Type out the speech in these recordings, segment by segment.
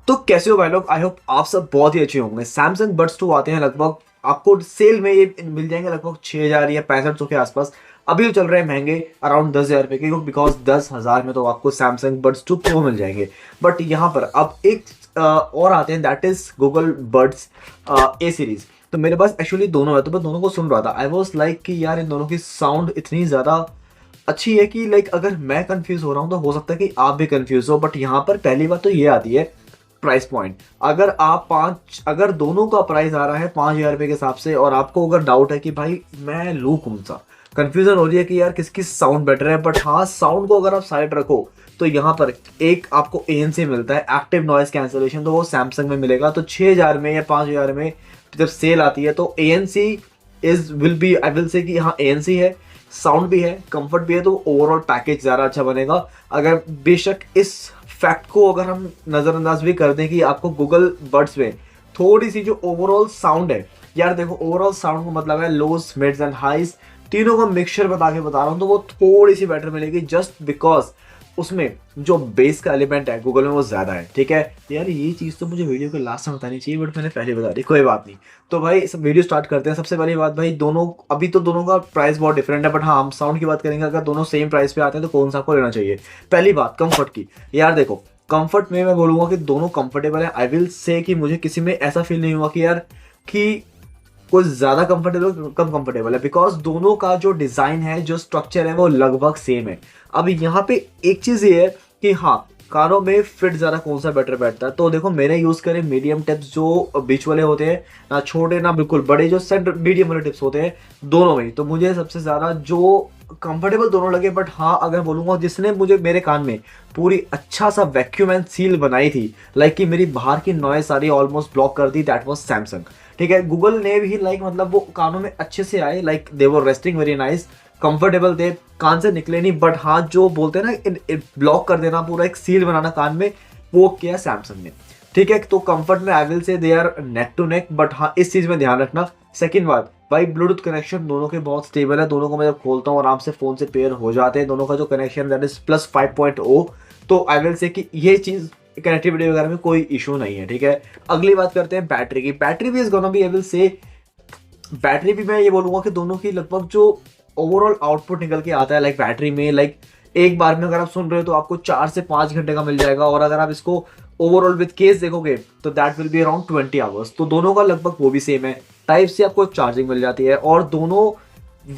तो कैसे हो भाई लोग, आई होप आप सब बहुत ही अच्छे होंगे। सैमसंग बड्स 2 आते हैं लगभग, आपको सेल में ये मिल जाएंगे लगभग 6,000 या 6500 के आसपास। अभी तो चल रहे हैं महंगे अराउंड 10,000 रुपये के, बिकॉज 10,000 में तो आपको सैमसंग बड्स 2 प्रो मिल जाएंगे। बट यहाँ पर अब एक और आते हैं, that is Google buds A series. तो मेरे पास एक्चुअली दोनों है, तो मैं दोनों को सुन रहा था। आई वॉज लाइक कि यार इन दोनों की साउंड इतनी ज़्यादा अच्छी है कि लाइक अगर मैं कंफ्यूज हो रहा हूँ तो हो सकता है कि आप भी कंफ्यूज हो। बट यहाँ पर पहली बात तो ये आती है प्राइस पॉइंट। अगर दोनों का प्राइस आ रहा है 5,000 रुपये के हिसाब से, और आपको अगर डाउट है कि भाई मैं लूँ कौन सा, कंफ्यूजन हो रही है कि यार किसकी साउंड बेटर है, बट हाँ साउंड को अगर आप साइड रखो तो यहाँ पर एक आपको ANC मिलता है, एक्टिव नॉइस कैंसलेशन, तो वो सैमसंग में मिलेगा। तो 6,000 में या 5,000 में जब सेल आती है तो ANC आई विल से कि हाँ ANC है, साउंड भी है, कंफर्ट भी है, तो ओवरऑल पैकेज ज़्यादा अच्छा बनेगा। अगर बेशक इस फैक्ट को अगर हम नज़रअंदाज भी कर दें कि आपको गूगल बड्स में थोड़ी सी जो ओवरऑल साउंड है, यार देखो ओवरऑल साउंड को मतलब है लोज मिड्स एंड हाइज, तीनों का मिक्सचर बता रहा हूँ, तो वो थोड़ी सी बेटर मिलेगी जस्ट बिकॉज उसमें जो बेस का एलिमेंट है गूगल में वो ज़्यादा है। ठीक है यार, ये चीज़ तो मुझे वीडियो के लास्ट में बतानी चाहिए, बट मैंने पहले बता दी, कोई बात नहीं। तो भाई सब वीडियो स्टार्ट करते हैं। सबसे पहली बात भाई, दोनों अभी तो दोनों का प्राइस बहुत डिफरेंट है, बट हाँ हम साउंड की बात करेंगे। अगर दोनों सेम प्राइस पे आते हैं तो कौन सा आपको लेना चाहिए। पहली बात कंफर्ट की। यार देखो कंफर्ट में मैं बोलूँगा कि दोनों कंफर्टेबल है। आई विल से कि मुझे किसी में ऐसा फील नहीं हुआ कि यार कि कुछ ज़्यादा कंफर्टेबल कम कंफर्टेबल है, बिकॉज दोनों का जो डिज़ाइन है, जो स्ट्रक्चर है, वो लगभग सेम है। अब यहाँ पे एक चीज़ ये है कि हाँ कानों में फिट ज़्यादा कौन सा बेटर बैठता है। तो देखो मैंने यूज़ करे मीडियम टिप्स जो बीच वाले होते हैं, ना छोटे ना बिल्कुल बड़े, जो सेंटर मीडियम वाले टिप्स होते हैं दोनों में। तो मुझे सबसे ज़्यादा जो कंफर्टेबल दोनों लगे, बट हाँ अगर बोलूँगा जिसने मुझे मेरे कान में पूरी अच्छा सा वैक्यूम एंड सील बनाई थी, लाइक कि मेरी बाहर की नॉइस सारी ऑलमोस्ट ब्लॉक कर दी, दैट वाज सैमसंग। ठीक है, गूगल ने भी लाइक मतलब वो कानों में अच्छे से आए, like they were resting very nice, comfortable थे, कान से निकले नहीं। बट हाँ जो बोलते हैं ना ब्लॉक कर देना, पूरा एक सील बनाना कान में, वो किया सैमसंग ने। ठीक है, तो कंफर्ट में I will say they are neck to neck, but हाँ इस चीज़ में ध्यान रखना। सेकेंड बात भाई, ब्लूटूथ कनेक्शन दोनों के बहुत स्टेबल है। दोनों को मैं जब खोलता हूँ आराम से फ़ोन से पेयर हो जाते हैं। दोनों का जो कनेक्शन दैट इज प्लस 5.0, तो आई विल से कि ये चीज़ कनेक्टिविटी वगैरह में कोई इशू नहीं है। ठीक है, अगली बात करते हैं बैटरी की। बैटरी भी is gonna be, I will से बैटरी भी मैं ये बोलूँगा कि दोनों की लगभग जो ओवरऑल आउटपुट निकल के आता है लाइक बैटरी में, लाइक एक बार में अगर आप सुन रहे हो तो आपको 4 से 5 घंटे का मिल जाएगा, और अगर आप इसको ओवरऑल विद केस देखोगे तो that will be around 20 hours. तो दोनों का लगभग वो भी सेम है। टाइप से आपको चार्जिंग मिल जाती है, और दोनों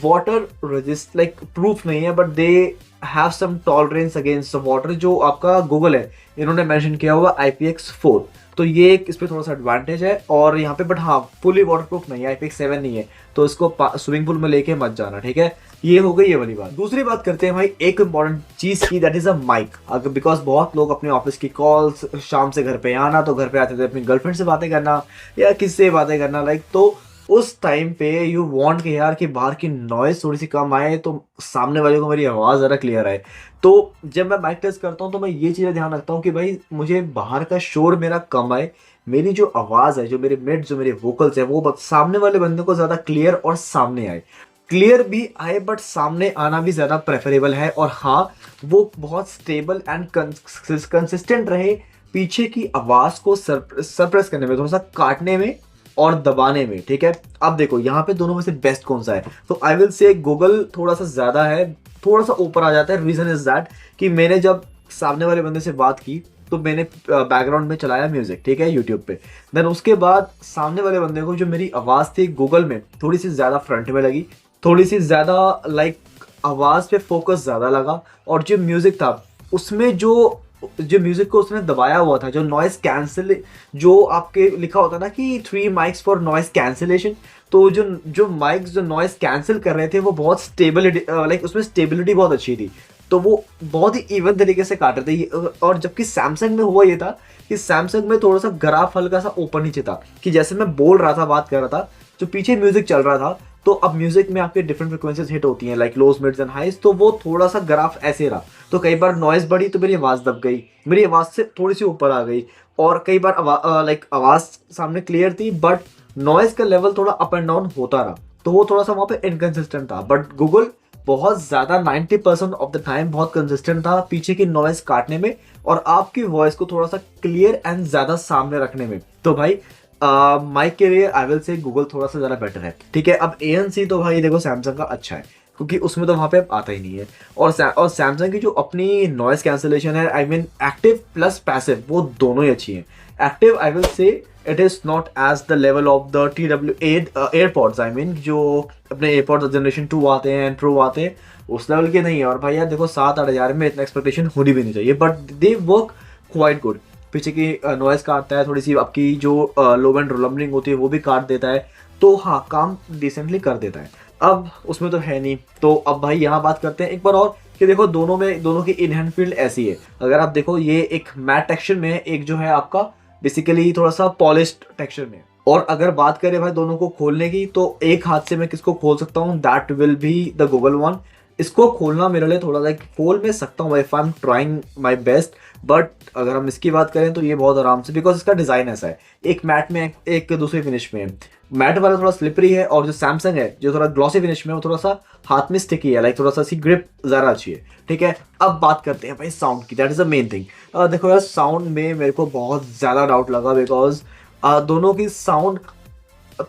वाटर रेजिस्ट लाइक प्रूफ नहीं है, but they have some tolerance against water. जो आपका गूगल है इन्होंने मेंशन किया हुआ IPX4, तो ये एक इस पर थोड़ा सा एडवांटेज है। और यहाँ पे बट हाँ फुली वाटरप्रूफ नहीं है, IPX7 नहीं है, तो इसको स्विमिंग पूल में लेके मत जाना। ठीक है, ये हो गई ये वाली बात। दूसरी बात करते हैं भाई एक इंपॉर्टेंट चीज की, दैट इज अ माइक। अगर बिकॉज बहुत लोग अपने ऑफिस की कॉल्स, शाम से घर पे आना, तो घर पे आते थे अपनी गर्लफ्रेंड से बातें करना या किससे बातें करना, लाइक तो उस टाइम पे यू वांट कि यार कि बाहर की नॉइज थोड़ी सी कम आए, तो सामने वाले को मेरी आवाज़ ज़रा क्लियर आए। तो जब मैं माइक टेस्ट करता हूँ तो मैं ये चीज़ें ध्यान रखता हूँ कि भाई मुझे बाहर का शोर मेरा कम आए, मेरी जो आवाज़ है, जो मेरे मिड, जो मेरे वोकल्स है, वो सामने वाले बंदे को ज़्यादा क्लियर और सामने आए। क्लियर भी आए बट सामने आना भी ज़्यादा प्रेफरेबल है। और हाँ वो बहुत स्टेबल एंड कंसिस्टेंट रहे, पीछे की आवाज़ को सरप्रेस करने में, थोड़ा सा काटने में और दबाने में। ठीक है, अब देखो यहाँ पे दोनों में से बेस्ट कौन सा है, तो आई विल से गूगल थोड़ा सा ज़्यादा है, थोड़ा सा ऊपर आ जाता है। रीज़न इज़ दैट कि मैंने जब सामने वाले बंदे से बात की तो मैंने बैकग्राउंड में चलाया म्यूजिक, ठीक है, यूट्यूब पे। देन उसके बाद सामने वाले बंदे को जो मेरी आवाज़ थी गूगल में थोड़ी सी ज़्यादा फ्रंट में लगी, थोड़ी सी ज़्यादा लाइक आवाज़ पे फोकस ज़्यादा लगा। और जो म्यूज़िक था उसमें जो म्यूजिक को उसने दबाया हुआ था, जो नॉइस कैंसिल, जो आपके लिखा होता ना कि 3 माइक्स फॉर नॉइस कैंसिलेशन, तो जो माइक्स जो नॉइस कैंसिल कर रहे थे वो बहुत स्टेबिलिटी, लाइक उसमें स्टेबिलिटी बहुत अच्छी थी, तो वो बहुत ही इवन तरीके से काट रहे थे। और जबकि सैमसंग में हुआ ये था कि सैमसंग में थोड़ा सा ग्राफ हल्का सा ऊपर नीचे था, कि जैसे मैं बोल रहा था, बात कर रहा था, जो पीछे म्यूजिक चल रहा था, तो अब म्यूजिक में आपके डिफरेंट फ्रिक्वेंसीज हिट होती हैं like lows mids and highs, तो वो थोड़ा सा ग्राफ ऐसे रहा। तो कई बार नॉइज बढ़ी तो मेरी आवाज़ दब गई, मेरी आवाज़ से थोड़ी सी ऊपर आ गई, और कई बार लाइक आवाज़ सामने क्लियर थी बट नॉइज का लेवल थोड़ा अप एंड डाउन होता रहा, तो वो थोड़ा सा वहाँ पे इनकन्सिस्टेंट था। बट गूगल बहुत ज़्यादा 90% ऑफ द टाइम बहुत कंसिस्टेंट था पीछे की नॉइस काटने में और आपकी वॉइस को थोड़ा सा क्लियर एंड ज़्यादा सामने रखने में। तो भाई माइक के लिए आई विल से गूगल थोड़ा सा ज़्यादा बेटर है, ठीक है। अब ANC तो भाई देखो सैमसंग का अच्छा है क्योंकि उसमें तो वहाँ पे अब आता ही नहीं है। और सैमसंग की जो अपनी नॉइस कैंसिलेशन है, I mean active plus passive, वो दोनों ही अच्छी हैं। Active I will say it is not as the level of the TW8 AirPods, I mean जो अपने एयरपॉड्स जनरेशन 2 आते हैं एंड प्रो आते हैं उस लेवल के नहीं है। और भाई यार देखो 7-8 हज़ार में इतना एक्सपेक्टेशन होनी भी नहीं चाहिए, but they work quite good. पीछे की नॉइस काटता है, थोड़ी सी आपकी जो लो एंड रम्बलिंग होती है वो भी काट देता है, तो हाँ काम डिसेंटली कर देता है। अब उसमें तो है नहीं, तो अब भाई यहाँ बात करते हैं एक बार और कि देखो दोनों की इन हैंड फील्ड ऐसी है। अगर आप देखो ये एक मैट टेक्सचर में है, एक जो है आपका बेसिकली थोड़ा सा पॉलिश्ड टेक्सचर में। और अगर बात करें भाई दोनों को खोलने की, तो एक हाथ से मैं किसको खोल सकता हूँ, that will be the Google one. इसको खोलना मेरे लिए थोड़ा लाइक खोल मैं सकता हूँ if I am trying my best, but अगर हम इसकी बात करें तो ये बहुत आराम से, बिकॉज इसका डिज़ाइन ऐसा है, एक मैट में एक दूसरे फिनिश में है। मैट वाला थोड़ा स्लिपरी है और जो सैमसंग है जो थोड़ा ग्लॉसी फिनिश में है वो थोड़ा सा हाथ में स्टिकी है, लाइक थोड़ा सा सी ग्रिप ज़्यादा अच्छी है, ठीक है। अब बात करते हैं भाई साउंड की, that is the main thing. देखो यार साउंड में मेरे को बहुत ज़्यादा डाउट लगा, बिकॉज दोनों की साउंड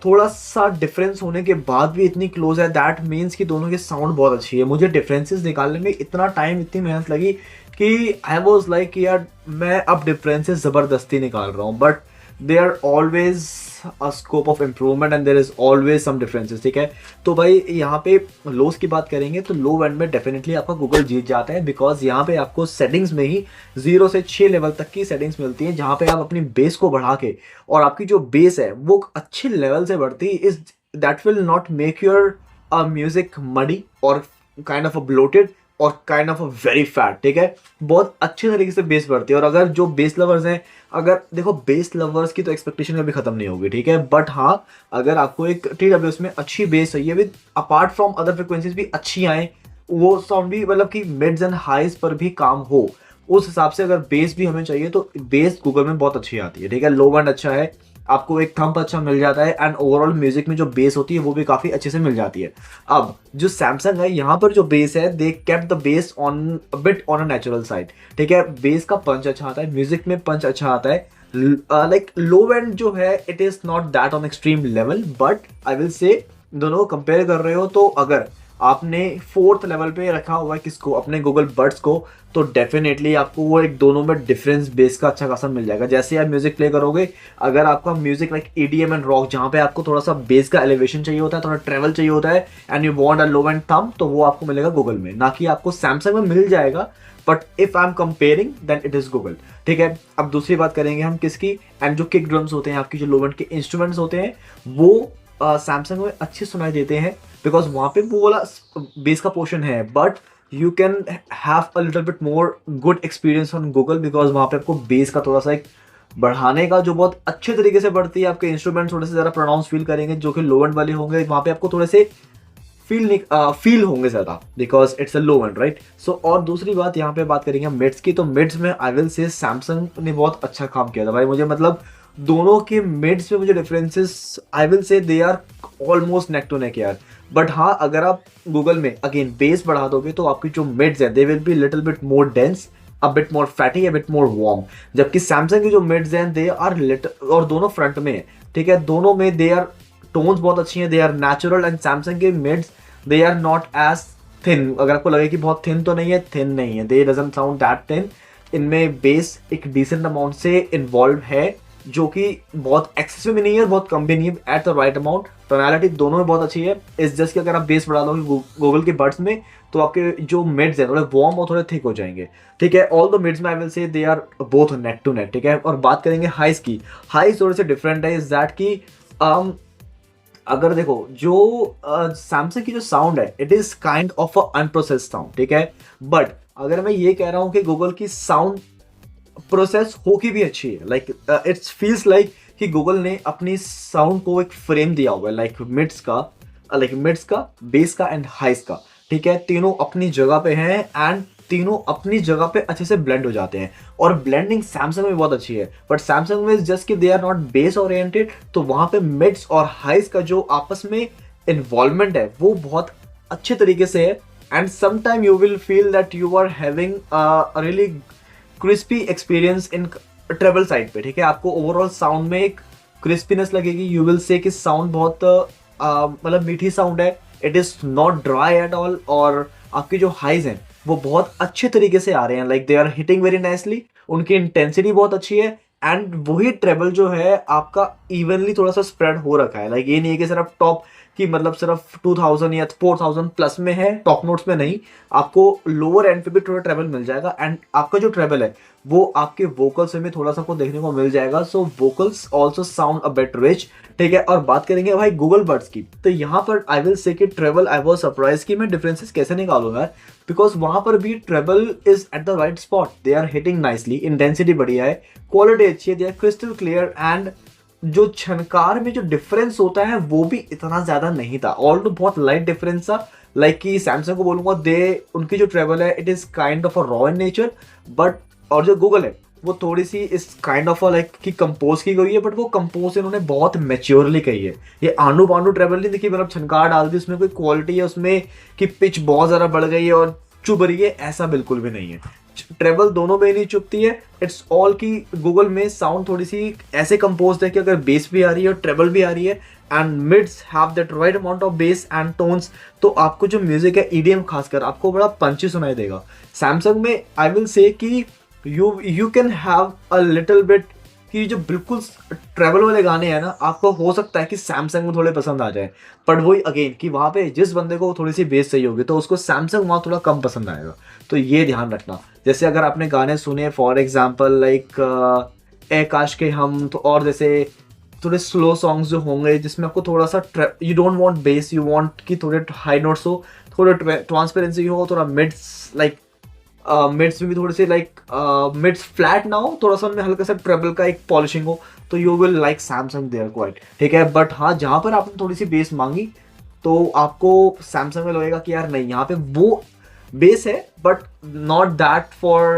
थोड़ा सा डिफरेंस होने के बाद भी इतनी क्लोज है, दैट मीन्स कि दोनों की साउंड बहुत अच्छी है। मुझे डिफरेंसेस निकालने में इतना टाइम, इतनी मेहनत लगी कि आई वॉज लाइक यार मैं अब डिफरेंसेस ज़बरदस्ती निकाल रहा हूँ, but they are always a scope of improvement and there is always some differences, ठीक है। तो भाई यहाँ पे लोस की बात करेंगे तो लो एंड में डेफिनेटली आपका गूगल जीत जाता है, बिकॉज यहाँ पे आपको सेटिंग्स में ही 0 से 6 लेवल तक की सेटिंग्स मिलती हैं, जहाँ पे आप अपनी बेस को बढ़ा के, और आपकी जो बेस है वो अच्छे लेवल से बढ़ती है, is that will not make your music muddy और काइंड ऑफ अ ब्लोटेड और kind of a very fat, ठीक है। बहुत अच्छे तरीके से बेस बढ़ती है। और अगर जो बेस लवर्स हैं, अगर देखो बेस लवर्स की तो एक्सपेक्टेशन कभी खत्म नहीं होगी, ठीक है, बट हाँ अगर आपको एक TWS में अच्छी बेस चाहिए with apart from other frequencies भी अच्छी आए, वो साउंड भी मतलब कि मिड्स एंड हाइज पर भी काम हो, उस हिसाब से अगर बेस भी हमें चाहिए तो बेस गूगल में बहुत अच्छी आती है, ठीक है। लो बैंड अच्छा है, आपको एक थंप अच्छा मिल जाता है, एंड ओवरऑल म्यूजिक में जो बेस होती है वो भी काफी अच्छे से मिल जाती है। अब जो सैमसंग है यहाँ पर जो बेस है, they kept the base on a bit on a natural side, ठीक है। बेस का पंच अच्छा आता है, म्यूजिक में पंच अच्छा आता है, लाइक लो एंड जो है it is not that on extreme level, but I will से दोनों को कंपेयर कर रहे हो तो अगर आपने 4th लेवल पे रखा हुआ है किसको, अपने गूगल बड्स को, तो डेफिनेटली आपको वो एक दोनों में डिफरेंस बेस का अच्छा खासा मिल जाएगा। जैसे आप म्यूजिक प्ले करोगे, अगर आपका music like EDM and rock जहाँ पे आपको थोड़ा सा बेस का एलिवेशन चाहिए होता है, थोड़ा ट्रेवल चाहिए होता है, and you want a low and thumb, तो वो आपको मिलेगा गूगल में, ना कि आपको सैमसंग में मिल जाएगा। But if I am comparing then it is Google, ठीक है। अब दूसरी बात करेंगे हम किसकी, एंड जो किक ड्रम्स होते हैं, आपकी जो लो एंड के इंस्ट्रूमेंट्स होते हैं, वो सैमसंग में अच्छे सुनाई देते हैं, बिकॉज वहाँ पे वो वाला बेस का पोर्शन है, but you can have a little bit more good experience on Google, because वहाँ पे आपको बेस का थोड़ा सा एक बढ़ाने का जो बहुत अच्छे तरीके से बढ़ती है, आपके इंस्ट्रूमेंट थोड़े से ज़्यादा प्रोनाउंस फील करेंगे, जो कि लो एंड वाले होंगे वहाँ पे आपको थोड़े से फील होंगे ज़्यादा, because it's a low end, right. So और दूसरी बात यहाँ पे बात करेंगे मिड्स की, तो मिड्स में आई विल से सैमसंग ने बहुत अच्छा काम किया था भाई। मुझे मतलब दोनों के मिड्स में मुझे differences I will say they are almost neck to neck यार। बट हाँ अगर आप गूगल में अगेन बेस बढ़ा दोगे तो आपकी जो मिड्स है they will be little bit more dense, a bit more fatty, a bit more warm, जबकि सैमसंग की जो मिड्स हैं दे आर लिटिल, और दोनों फ्रंट में है, ठीक है, दोनों में दे आर टोन्स बहुत अच्छी हैं, they are natural, and Samsung के mids they are not as thin. अगर आपको लगे कि बहुत थिन तो नहीं है, थिन नहीं है, दे डजंट साउंड दैट थिन। इनमें बेस एक डिसेंट अमाउंट से इन्वॉल्व है, जो कि बहुत एक्सेसिव भी नहीं है और बहुत कम भी नहीं है, eight the right amount. Tonality दोनों में बहुत अच्छी है। इस जस्ट कि अगर आप बेस बढ़ा दोगे गूगल के बड्स में, तो आपके जो मिड्स हैं थोड़े वार्म और थोड़े थिक हो जाएंगे, ठीक है। ऑल द मिड्स में I will say they are both neck to neck, ठीक है। और बात करेंगे हाइस की, हाइस थोड़े से डिफरेंट है, इज दैट की अगर देखो जो सैमसंग की जो साउंड है it is kind of a unprocessed sound, ठीक है। बट अगर मैं ये कह रहा हूँ कि गूगल की साउंड प्रोसेस होके भी अच्छी है, लाइक इट्स फील्स लाइक कि गूगल ने अपनी साउंड को एक फ्रेम दिया हुआ है, लाइक मिड्स का, बेस का एंड हाइस का, ठीक है। तीनों अपनी जगह पे हैं एंड तीनों अपनी जगह पे अच्छे से ब्लेंड हो जाते हैं, और ब्लेंडिंग सैमसंग में बहुत अच्छी है। बट सैमसंग में जस्ट कि they are not bass oriented, तो वहां पे मिड्स और हाइस का जो आपस में इन्वॉल्वमेंट है वो बहुत अच्छे तरीके से है, and sometime you will feel that you are having a really crispy experience in treble side पे, ठीक है। आपको ओवरऑल साउंड में एक क्रिस्पीनेस लगेगी, यू विल से कि साउंड बहुत मतलब मीठी साउंड है, it is not dry at all, और आपकी जो हाइज हैं वो बहुत अच्छे तरीके से आ रहे हैं, like they are hitting very nicely, उनकी इंटेंसिटी बहुत अच्छी है, एंड वही ट्रेबल जो है आपका इवनली थोड़ा सा स्प्रेड हो रखा है, लाइक ये नहीं है कि सिर्फ टॉप कि मतलब सिर्फ 2000 या 4000 प्लस में है, टॉप नोट्स में नहीं, आपको लोअर एंड पे भी थोड़ा ट्रेबल मिल जाएगा, एंड आपका जो ट्रेबल है वो आपके वोकल्स में थोड़ा सा आपको देखने को मिल जाएगा, so vocals also sound a bit rich, ठीक है। और बात करेंगे भाई गूगल बड्स की, तो यहाँ पर आई विल से कि ट्रेबल आई वाज सरप्राइज कि मैं डिफरेंसेस कैसे निकालूंगा यार, बिकॉज वहां पर भी treble is at the right spot, they are hitting nicely, intensity बढ़िया है, क्वालिटी अच्छी है, they are crystal clear, and जो छनकार में जो डिफरेंस होता है वो भी इतना ज्यादा नहीं था, ऑल तो बहुत लाइट डिफरेंस था, लाइक कि सैमसंग को बोलूंगा दे उनकी जो ट्रेबल है it is kind of a raw in nature, but और जो गूगल है वो थोड़ी सी इस काइंड ऑफ लाइक कि कंपोज की गई है, बट वो कंपोज इन्होंने बहुत मेच्योरली कही है, ये आंडू पांडू ट्रेबल नहीं देखी, मतलब छनकार डाल दी उसमें कोई क्वालिटी है उसमें कि पिच बहुत ज्यादा बढ़ गई है और चुभ रही है, ऐसा बिल्कुल भी नहीं है, ट्रेबल दोनों में नहीं चुभती है, इट्स ऑल की गूगल में साउंड थोड़ी सी ऐसे कंपोज है कि अगर बेस भी आ रही है और ट्रेबल भी आ रही है and mids have that right amount of bass and tones, तो आपको जो म्यूजिक है ईडीएम खासकर आपको बड़ा पंची सुनाई देगा। सैमसंग में आई विल से कि you can have a little bit कि जो बिल्कुल ट्रेवल वाले गाने हैं ना, आपको हो सकता है कि सैमसंग में थोड़े पसंद आ जाए, बट वही अगेन कि वहाँ पे जिस बंदे को थोड़ी सी बेस चाहिए होगी तो उसको सैमसंग वहाँ थोड़ा कम पसंद आएगा, तो ये ध्यान रखना। जैसे अगर आपने गाने सुने फॉर एग्जाम्पल लाइक ए काश के हम, तो और जैसे थोड़े स्लो सॉन्ग्स जो होंगे जिसमें आपको थोड़ा सा you don't want base, you want कि थोड़े हाई नोट्स हो, थोड़े ट्रांसपेरेंसी हो, थोड़ा मिड्स लाइक मिड्स में भी थोड़े से लाइक मिड्स फ्लैट ना हो, थोड़ा सा उनमें हल्का सा ट्रेबल का एक पॉलिशिंग हो, तो you will like Samsung there quite, ठीक है। बट हाँ जहाँ पर आपने थोड़ी सी बेस मांगी तो आपको सैमसंग में लगेगा कि यार नहीं यहाँ पे वो बेस है बट नॉट दैट फॉर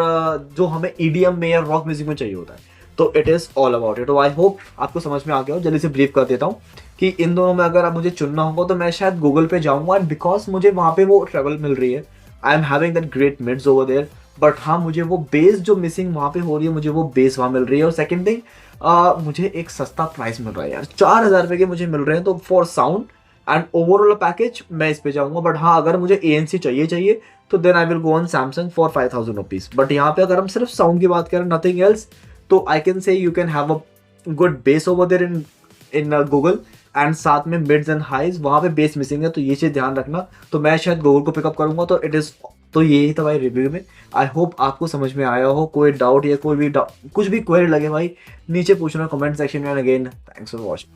जो हमें ईडीएम में या रॉक म्यूजिक में चाहिए होता है, तो it is all about it. तो आई होप आपको समझ में आ गया हो। जल्दी से ब्रीफ कर देता हूँ कि इन दोनों में अगर आप मुझे चुनना होगा तो मैं शायद गूगल पे जाऊंगा, एंड बिकॉज मुझे वहाँ पे वो ट्रेवल मिल रही है, I am having that great mids over there, but हाँ मुझे वो बेस जो मिसिंग वहाँ पे हो रही है, मुझे वो बेस वहाँ मिल रही है। और सेकंड थिंग मुझे एक सस्ता प्राइस मिल रहा है यार, 4000 रुपये के मुझे मिल रहे हैं, तो for sound and overall package मैं इस पे जाऊंगा। बट हाँ अगर मुझे ANC चाहिए तो then I will go on Samsung for 5000 rupees. But यहाँ पे अगर हम सिर्फ साउंड की बात करें नथिंग एल्स, तो I can say you can have a good bass over there in Google, and साथ में मिड्स एंड हाइज वहाँ पे बेस मिसिंग है, तो ये चीज़ ध्यान रखना। तो मैं शायद गूगल को पिकअप करूंगा, तो इट इज़ तो यही था भाई रिव्यू में। आई होप आपको समझ में आया हो। कोई डाउट या कोई भी कुछ भी क्वेरी लगे भाई नीचे पूछना कमेंट सेक्शन में। Again thanks for watching.